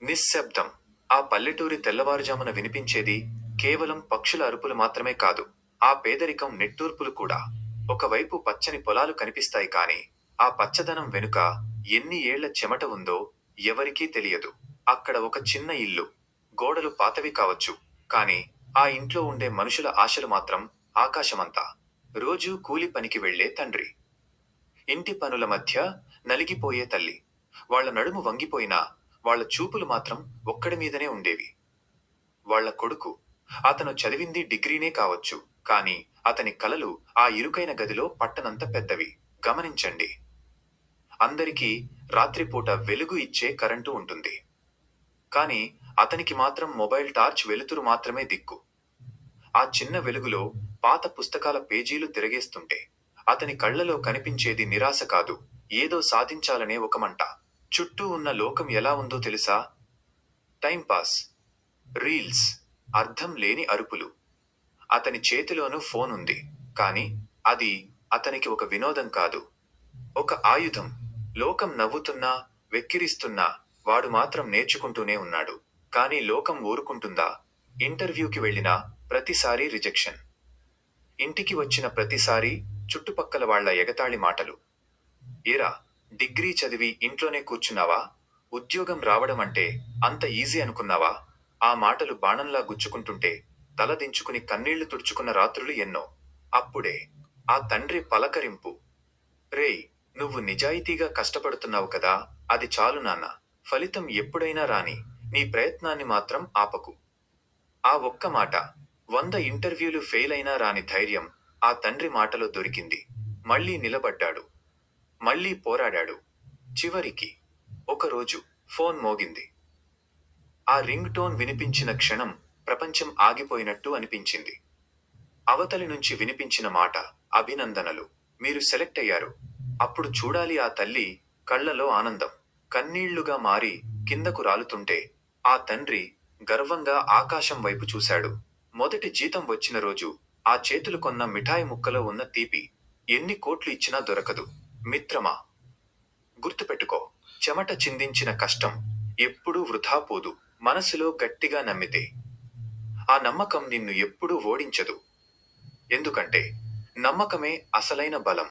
నిశ్శబ్దం. ఆ పల్లెటూరి తెల్లవారుజామున వినిపించేది కేవలం పక్షుల అరుపులు మాత్రమే కాదు. ఆ పేదరికం నిట్టూర్పులు కూడా. ఒకవైపు పచ్చని పొలాలు కనిపిస్తాయి కాని, ఆ పచ్చదనం వెనుక ఎన్ని ఏళ్ల చెమట ఉందో ఎవరికీ తెలియదు. అక్కడ ఒక చిన్న ఇల్లు. గోడలు పాతవి కావచ్చు. కాని, ఆ ఇంట్లో ఉండే మనుషుల ఆశలు మాత్రం ఆకాశమంతా. రోజూ కూలి పనికి వెళ్లే తండ్రి. ఇంటి పనుల మధ్య నలిగిపోయే తల్లి. వాళ్ళ నడుము వంగిపోయినా, వాళ్ళ చూపులు మాత్రం ఒక్కడి మీదనే ఉండేవి. వాళ్ళ కొడుకు. అతను చదివింది డిగ్రీనే కావచ్చు. కాని, అతని కలలు ఆ ఇరుకైన గదిలో పట్టనంత పెద్దవి. గమనించండి. అందరికీ రాత్రిపూట వెలుగు ఇచ్చే కరెంటు ఉంటుంది. కాని, అతనికి మాత్రం మొబైల్ టార్చ్ వెలుతురు మాత్రమే దిక్కు. ఆ చిన్న వెలుగులో పాత పుస్తకాల పేజీలు తిరగేస్తుంటే, అతని కళ్ళలో కనిపించేది నిరాశ కాదు, ఏదో సాధించాలనే ఒక మంట. చుట్టూ ఉన్న లోకం ఎలా ఉందో తెలుసా? టైంపాస్, రీల్స్, అర్థం లేని అరుపులు. అతని చేతిలోనూ ఫోన్ ఉంది. కాని, అది అతనికి ఒక వినోదం కాదు. ఒక ఆయుధం. లోకం నవ్వుతున్నా, వెక్కిరిస్తున్నా, వాడు మాత్రం నేర్చుకుంటూనే ఉన్నాడు. కాని లోకం ఊరుకుంటుందా? ఇంటర్వ్యూకి వెళ్ళినా ప్రతిసారీ రిజెక్షన్. ఇంటికి వచ్చిన ప్రతిసారీ చుట్టుపక్కల వాళ్ళ ఎగతాళి మాటలు. ఏరా, డిగ్రీ చదివి ఇంట్లోనే కూర్చున్నావా? ఉద్యోగం రావడం అంటే అంత ఈజీ అనుకున్నావా? ఆ మాటలు బాణంలా గుచ్చుకుంటుంటే తల దించుకుని కన్నీళ్లు తుడుచుకున్న రాత్రులు ఎన్నో. అప్పుడే ఆ తండ్రి పలకరింపు. రేయ్, నువ్వు నిజాయితీగా కష్టపడుతున్నావు కదా, అది చాలు నాన్న. ఫలితం ఎప్పుడైనా రాని, నీ ప్రయత్నాన్ని మాత్రం ఆపకు. ఆ ఒక్క మాట. 100 ఇంటర్వ్యూలు ఫెయిల్ అయినా రాని ధైర్యం ఆ తండ్రి మాటలో దొరికింది. మళ్ళీ నిలబడ్డాడు. మళ్ళీ పోరాడాడు. చివరికి ఒకరోజు ఫోన్ మోగింది. ఆ రింగ్ టోన్ వినిపించిన క్షణం ప్రపంచం ఆగిపోయినట్టు అనిపించింది. అవతలి నుంచి వినిపించిన మాట, అభినందనలు. మీరు సెలెక్ట్ అయ్యారు. అప్పుడు చూడాలి ఆ తల్లి కళ్ళలో ఆనందం కన్నీళ్లుగా మారి కిందకు రాలుతుంటే, ఆ తండ్రి గర్వంగా ఆకాశం వైపు చూశాడు. మొదటి జీతం వచ్చిన రోజు ఆ చేతులు కొన్న మిఠాయి ముక్కలో ఉన్న తీపి ఎన్ని కోట్లు ఇచ్చినా దొరకదు. మిత్రమా, గుర్తుపెట్టుకో. చెమట చిందించిన కష్టం ఎప్పుడూ వృథా పోదు. మనసులో గట్టిగా నమ్మితే ఆ నమ్మకం నిన్ను ఎప్పుడూ ఓడించదు. ఎందుకంటే నమ్మకమే అసలైన బలం.